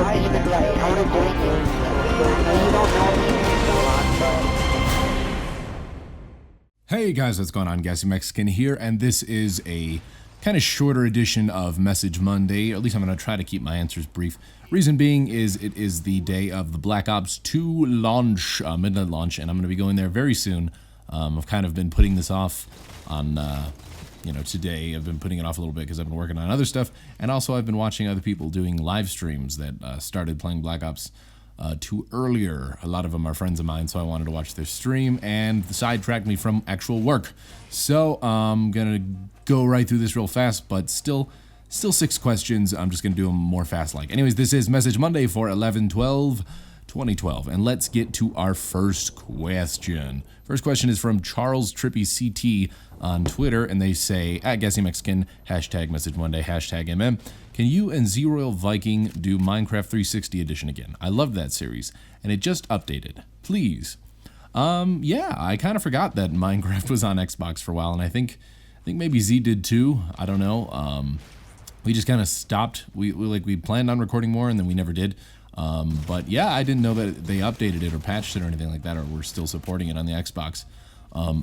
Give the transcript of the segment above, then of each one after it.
not even like how to do things. You don't know me. Hey guys, what's going on? Gassy Mexican here, and this is a kind of shorter edition of Message Monday. At least I'm going to try to keep my answers brief. Reason being is it is the day of the Black Ops 2 launch, midnight launch, and I'm going to be going there very soon. I've kind of been putting this off on, today. I've been putting it off a little bit because I've been working on other stuff, and also I've been watching other people doing live streams that started playing Black Ops 2 earlier. A lot of them are friends of mine, so I wanted to watch their stream, and sidetracked me from actual work. So I'm gonna go right through this real fast, but still 6 questions. I'm just gonna do them more fast like. Anyways, this is Message Monday for 11/12/2012, and let's get to our first question. First question is from Charles Trippy CT on Twitter, and they say, at Gassy Mexican, #MessageMonday, #MM, can you and Z-Royal Viking do Minecraft 360 edition again? I love that series, and it just updated. Please. Yeah, I kind of forgot that Minecraft was on Xbox for a while, and I think maybe Z did too. I don't know. We just kind of stopped. We planned on recording more, and then we never did. But yeah, I didn't know that they updated it or patched it or anything like that, or we're still supporting it on the Xbox.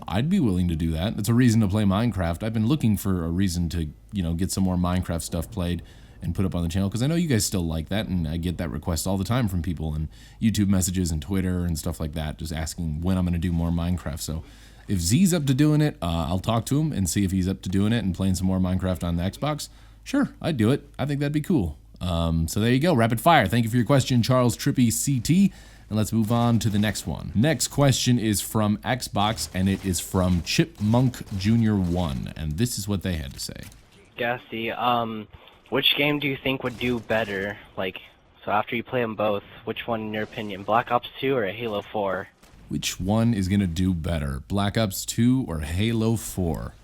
I'd be willing to do that. It's a reason to play Minecraft. I've been looking for a reason to, get some more Minecraft stuff played and put up on the channel, because I know you guys still like that, and I get that request all the time from people and YouTube messages and Twitter and stuff like that, just asking when I'm going to do more Minecraft. So if Z's up to doing it, I'll talk to him and see if he's up to doing it and playing some more Minecraft on the Xbox. Sure, I'd do it. I think that'd be cool. So there you go, rapid fire. Thank you for your question, Charles Trippy CT. And let's move on to the next one. Next question is from Xbox, and it is from Chipmunk Jr. 1, and this is what they had to say. Gassy, which game do you think would do better? So after you play them both, which one in your opinion, Black Ops 2 or Halo 4? Which one is gonna do better, Black Ops 2 or Halo 4?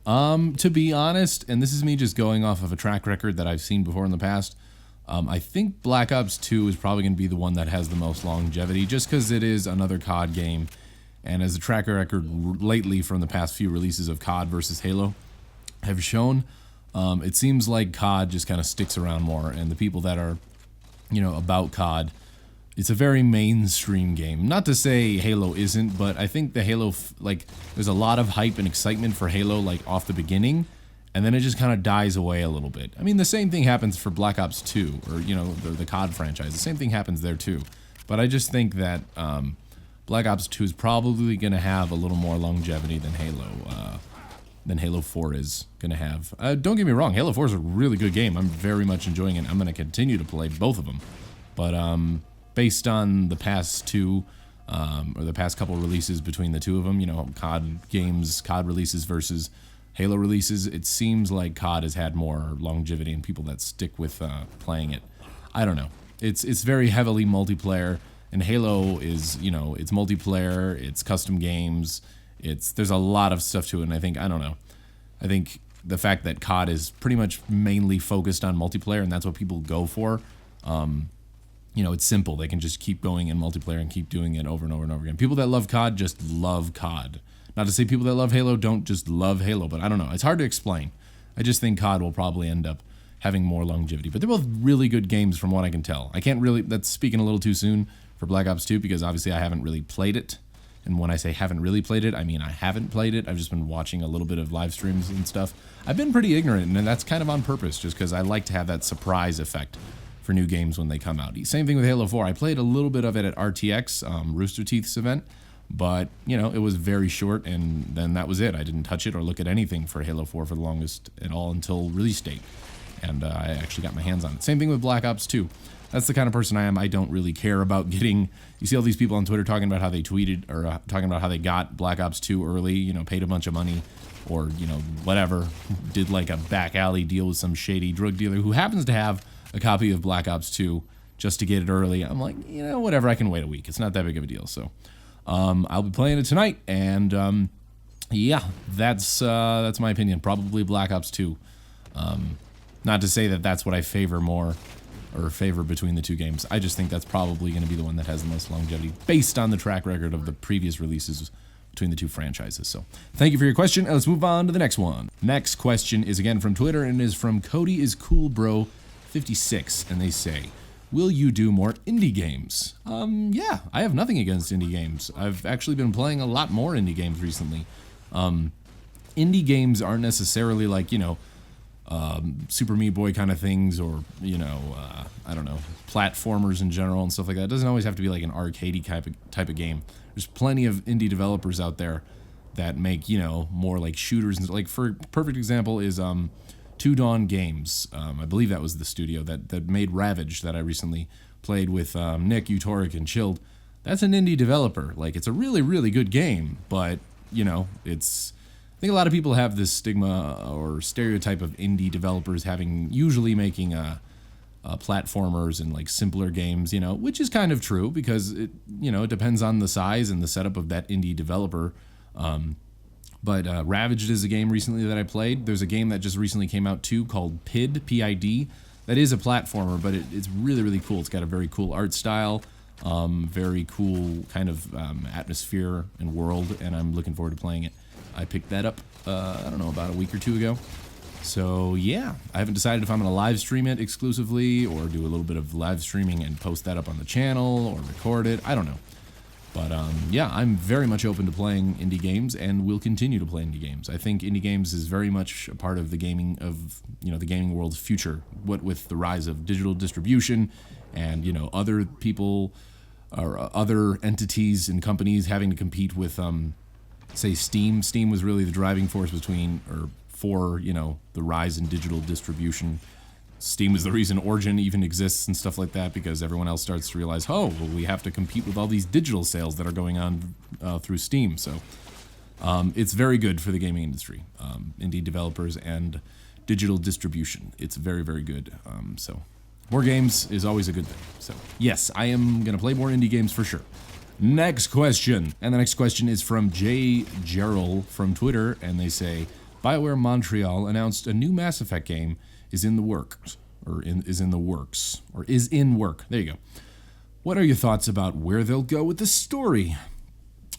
To be honest, and this is me just going off of a track record that I've seen before in the past, I think Black Ops 2 is probably going to be the one that has the most longevity, just because it is another COD game, and as a track record lately from the past few releases of COD versus Halo have shown, it seems like COD just kind of sticks around more, and the people that are, about COD, it's a very mainstream game. Not to say Halo isn't, but I think the Halo, there's a lot of hype and excitement for Halo, off the beginning, and then it just kind of dies away a little bit. I mean, the same thing happens for Black Ops 2, or, the COD franchise. The same thing happens there, too. But I just think that Black Ops 2 is probably going to have a little more longevity than Halo 4 is going to have. Don't get me wrong, Halo 4 is a really good game. I'm very much enjoying it. I'm going to continue to play both of them. But based on the past two, or the past couple releases between the two of them, COD games, COD releases versus Halo releases, it seems like COD has had more longevity and people that stick with playing it. I don't know. It's very heavily multiplayer, and Halo is, it's multiplayer, it's custom games, there's a lot of stuff to it, and I think the fact that COD is pretty much mainly focused on multiplayer, and that's what people go for, it's simple. They can just keep going in multiplayer and keep doing it over and over and over again. People that love COD just love COD. Not to say people that love Halo don't just love Halo, but I don't know. It's hard to explain. I just think COD will probably end up having more longevity. But they're both really good games from what I can tell. That's speaking a little too soon for Black Ops 2, because obviously I haven't really played it. And when I say haven't really played it, I mean I haven't played it. I've just been watching a little bit of live streams and stuff. I've been pretty ignorant, and that's kind of on purpose, just because I like to have that surprise effect for new games when they come out. Same thing with Halo 4. I played a little bit of it at RTX, Rooster Teeth's event. But, it was very short, and then that was it. I didn't touch it or look at anything for Halo 4 for the longest at all until release date. And I actually got my hands on it. Same thing with Black Ops 2. That's the kind of person I am. I don't really care about getting... You see all these people on Twitter talking about how they tweeted, or talking about how they got Black Ops 2 early, paid a bunch of money, or, whatever, did a back alley deal with some shady drug dealer who happens to have a copy of Black Ops 2 just to get it early. I'm like, whatever, I can wait a week. It's not that big of a deal, so... I'll be playing it tonight, and yeah, that's my opinion. Probably Black Ops 2. Not to say that that's what I favor more, or favor between the two games. I just think that's probably going to be the one that has the most longevity, based on the track record of the previous releases between the two franchises. So thank you for your question, and let's move on to the next one. Next question is again from Twitter, and is from Cody is Cool Bro 56, and they say, will you do more indie games? Yeah, I have nothing against indie games. I've actually been playing a lot more indie games recently. Indie games aren't necessarily like, Super Meat Boy kind of things, or, I don't know, platformers in general and stuff like that. It doesn't always have to be like an arcadey type of game. There's plenty of indie developers out there that make, more like shooters. And like, for perfect example is Two Dawn Games. I believe that was the studio that made Ravage that I recently played with Nick, Utoric, and Chilled. That's an indie developer. Like, it's a really, really good game, but, it's... I think a lot of people have this stigma or stereotype of indie developers usually making platformers and like simpler games, which is kind of true because it depends on the size and the setup of that indie developer. But Ravaged is a game recently that I played. There's a game that just recently came out too called PID, P-I-D. That is a platformer, but it's really, really cool. It's got a very cool art style, very cool kind of atmosphere and world, and I'm looking forward to playing it. I picked that up, I don't know, about a week or two ago. So yeah, I haven't decided if I'm going to live stream it exclusively or do a little bit of live streaming and post that up on the channel or record it. I don't know. But yeah, I'm very much open to playing indie games and will continue to play indie games. I think indie games is very much a part of the gaming the gaming world's future. What with the rise of digital distribution and, other people or other entities and companies having to compete with say Steam. Steam was really the driving force for the rise in digital distribution. Steam is the reason Origin even exists and stuff like that, because everyone else starts to realize, we have to compete with all these digital sales that are going on through Steam. So it's very good for the gaming industry, indie developers and digital distribution. It's very, very good. So more games is always a good thing. So yes, I am going to play more indie games for sure. Next question. And the next question is from Jay Gerald from Twitter, and they say, BioWare Montreal announced a new Mass Effect game is in work. There you go. What are your thoughts about where they'll go with the story?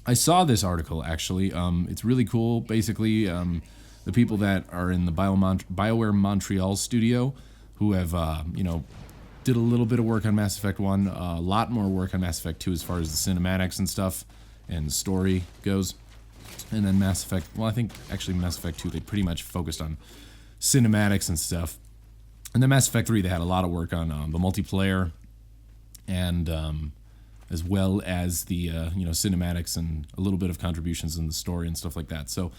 I saw this article, actually. It's really cool. Basically, the people that are in the BioWare Montreal studio who have, did a little bit of work on Mass Effect 1, a lot more work on Mass Effect 2 as far as the cinematics and stuff and story goes. And then Mass Effect, I think actually Mass Effect 2, they pretty much focused on cinematics and stuff. And then Mass Effect 3, they had a lot of work on the multiplayer and as well as the, cinematics and a little bit of contributions in the story and stuff like that. So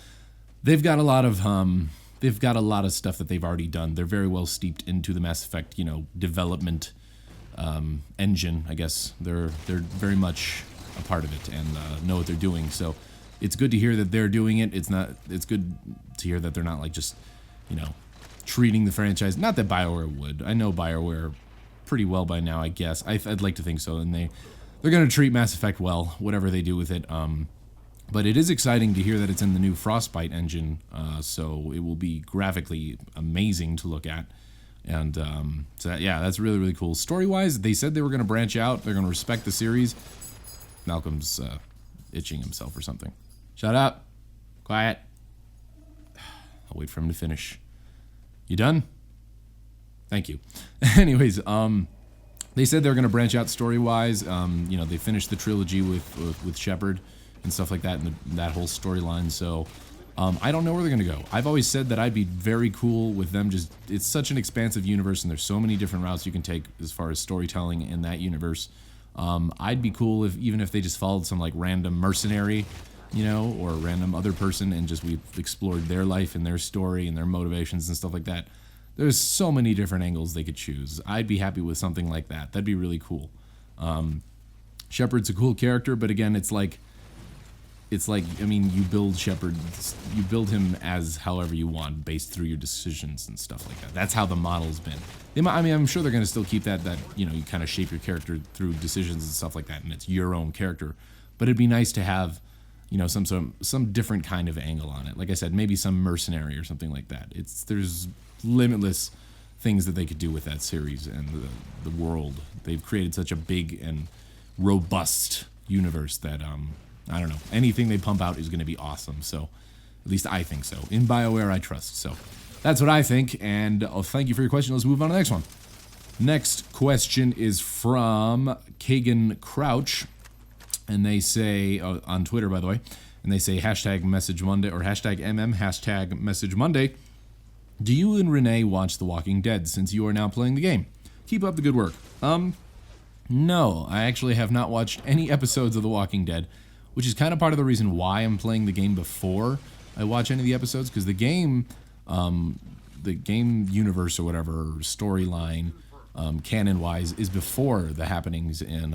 they've got a lot of stuff that they've already done. They're very well steeped into the Mass Effect, development engine, I guess. They're very much a part of it and know what they're doing. So it's good to hear that they're doing it. It's good to hear that they're not like just, treating the franchise. Not that BioWare would. I know BioWare pretty well by now, I guess. I'd like to think so. And they're going to treat Mass Effect well, whatever they do with it. But it is exciting to hear that it's in the new Frostbite engine, so it will be graphically amazing to look at. And that's really, really cool. Story-wise, they said they were going to branch out. They're going to respect the series. Malcolm's itching himself or something. Shut up. Quiet. I'll wait for him to finish. You done? Thank you. Anyways, they said they're going to branch out story-wise. They finished the trilogy with Shepard and stuff like that, and that whole storyline. So I don't know where they're going to go. I've always said that I'd be very cool with them. It's such an expansive universe, and there's so many different routes you can take as far as storytelling in that universe. I'd be cool even if they just followed some like random mercenary, or a random other person, and just we've explored their life and their story and their motivations and stuff like that. There's so many different angles they could choose. I'd be happy with something like that. That'd be really cool. Shepard's a cool character, but again, it's like, you build Shepard, you build him as however you want, based through your decisions and stuff like that. That's how the model's been. I'm sure they're going to still keep that you kind of shape your character through decisions and stuff like that, and it's your own character. But it'd be nice to have, some different kind of angle on it. Like I said, maybe some mercenary or something like that. There's limitless things that they could do with that series and the world. They've created such a big and robust universe that I don't know. Anything they pump out is going to be awesome. So, at least I think so. In BioWare, I trust. So, that's what I think. And thank you for your question. Let's move on to the next one. Next question is from Kagan Crouch, and they say, on Twitter, by the way, and they say hashtag Message Monday or hashtag hashtag Message Monday. Do you and Renee watch The Walking Dead since you are now playing the game? Keep up the good work. No, I actually have not watched any episodes of The Walking Dead, which is kind of part of the reason why I'm playing the game before I watch any of the episodes, because the game universe or whatever, storyline, canon-wise, is before the happenings in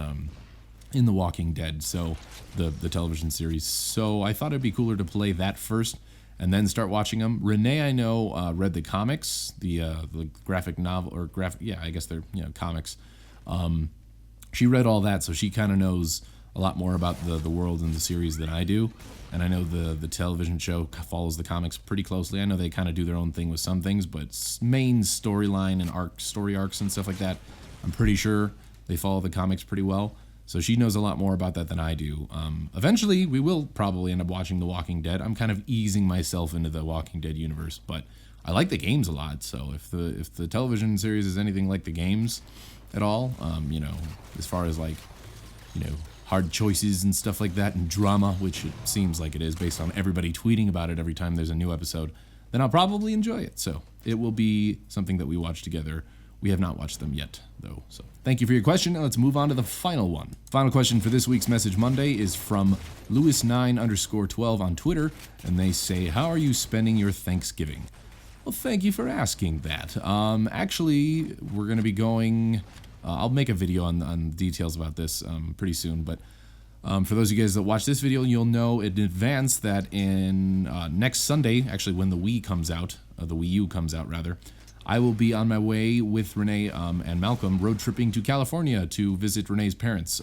The Walking Dead, so the television series. So I thought it'd be cooler to play that first and then start watching them. Renee, I know, read the comics, the graphic novel, or I guess they're, comics. She read all that, so she kind of knows a lot more about the world and the series than I do. And I know the television show follows the comics pretty closely. I know they kind of do their own thing with some things, but main storyline and story arcs and stuff like that, I'm pretty sure they follow the comics pretty well. So she knows a lot more about that than I do. Eventually, we will probably end up watching The Walking Dead. I'm kind of easing myself into the Walking Dead universe, but I like the games a lot. So if the television series is anything like the games at all, as far as like, hard choices and stuff like that, and drama, which it seems like it is based on everybody tweeting about it every time there's a new episode, then I'll probably enjoy it. So it will be something that we watch together. We have not watched them yet, though. So thank you for your question, and let's move on to the final one. Final question for this week's Message Monday is from Lewis9_12 on Twitter, and they say, how are you spending your Thanksgiving? Well, thank you for asking that. Actually, we're going to be going... I'll make a video on details about this pretty soon, but for those of you guys that watch this video, you'll know in advance that in next Sunday, actually when the Wii comes out, the Wii U comes out rather, I will be on my way with Renee and Malcolm road tripping to California to visit Renee's parents.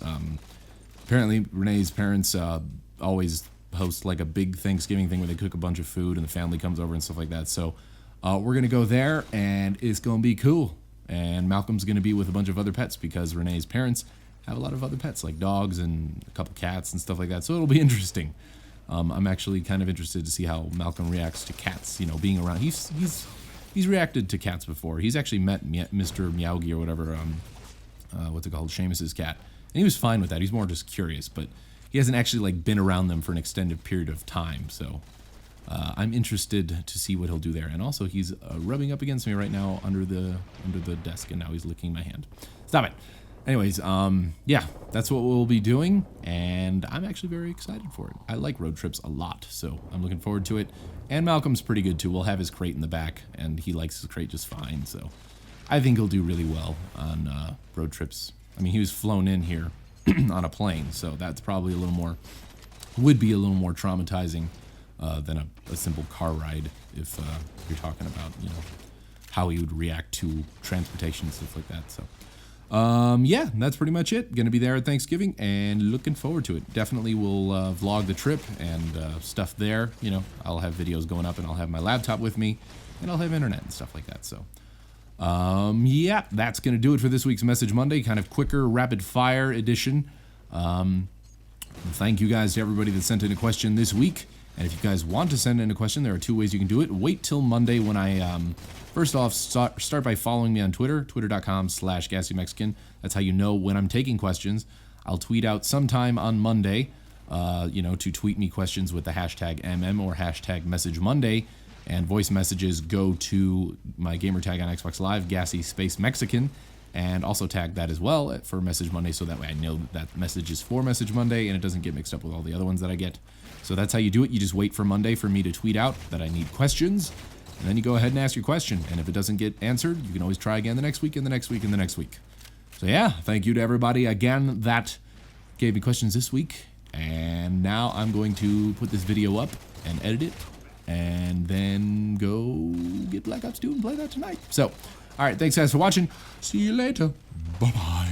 Apparently Renee's parents always host like a big Thanksgiving thing where they cook a bunch of food and the family comes over and stuff like that. So we're going to go there and it's going to be cool. And Malcolm's going to be with a bunch of other pets because Renee's parents have a lot of other pets like dogs and a couple cats and stuff like that. So it'll be interesting. I'm actually kind of interested to see how Malcolm reacts to cats, being around. He's reacted to cats before. He's actually met Mr. Meowgie or whatever, what's it called, Seamus's cat. And he was fine with that. He's more just curious, but he hasn't actually like been around them for an extended period of time. So I'm interested to see what he'll do there. And also he's rubbing up against me right now under the desk, and now he's licking my hand. Stop it. Anyways, yeah, that's what we'll be doing, and I'm actually very excited for it. I like road trips a lot, so I'm looking forward to it. And Malcolm's pretty good too. We'll have his crate in the back, and he likes his crate just fine, so I think he'll do really well on road trips. I mean, he was flown in here on a plane, so that's probably would be a little more traumatizing than a simple car ride if you're talking about, how he would react to transportation and stuff like that. So, yeah, that's pretty much it. Gonna be there at Thanksgiving and looking forward to it. Definitely will vlog the trip and stuff there. I'll have videos going up and I'll have my laptop with me and I'll have internet and stuff like that. So, yeah, that's gonna do it for this week's Message Monday. Kind of quicker, rapid fire edition. Thank you guys to everybody that sent in a question this week. And if you guys want to send in a question, there are two ways you can do it. Wait till Monday when I, first off, start by following me on Twitter, twitter.com/GassyMexican. That's how you know when I'm taking questions. I'll tweet out sometime on Monday, to tweet me questions with the hashtag MM or hashtag MessageMonday. And voice messages go to my gamer tag on Xbox Live, Gassy_Mexican. And also tag that as well for Message Monday, so that way I know that message is for Message Monday and it doesn't get mixed up with all the other ones that I get. So that's how you do it. You just wait for Monday for me to tweet out that I need questions, and then you go ahead and ask your question. And if it doesn't get answered, you can always try again the next week and the next week and the next week. So yeah, thank you to everybody again that gave me questions this week. And now I'm going to put this video up and edit it and then go get Black Ops 2 and play that tonight. So, all right, thanks guys for watching. See you later. Bye-bye.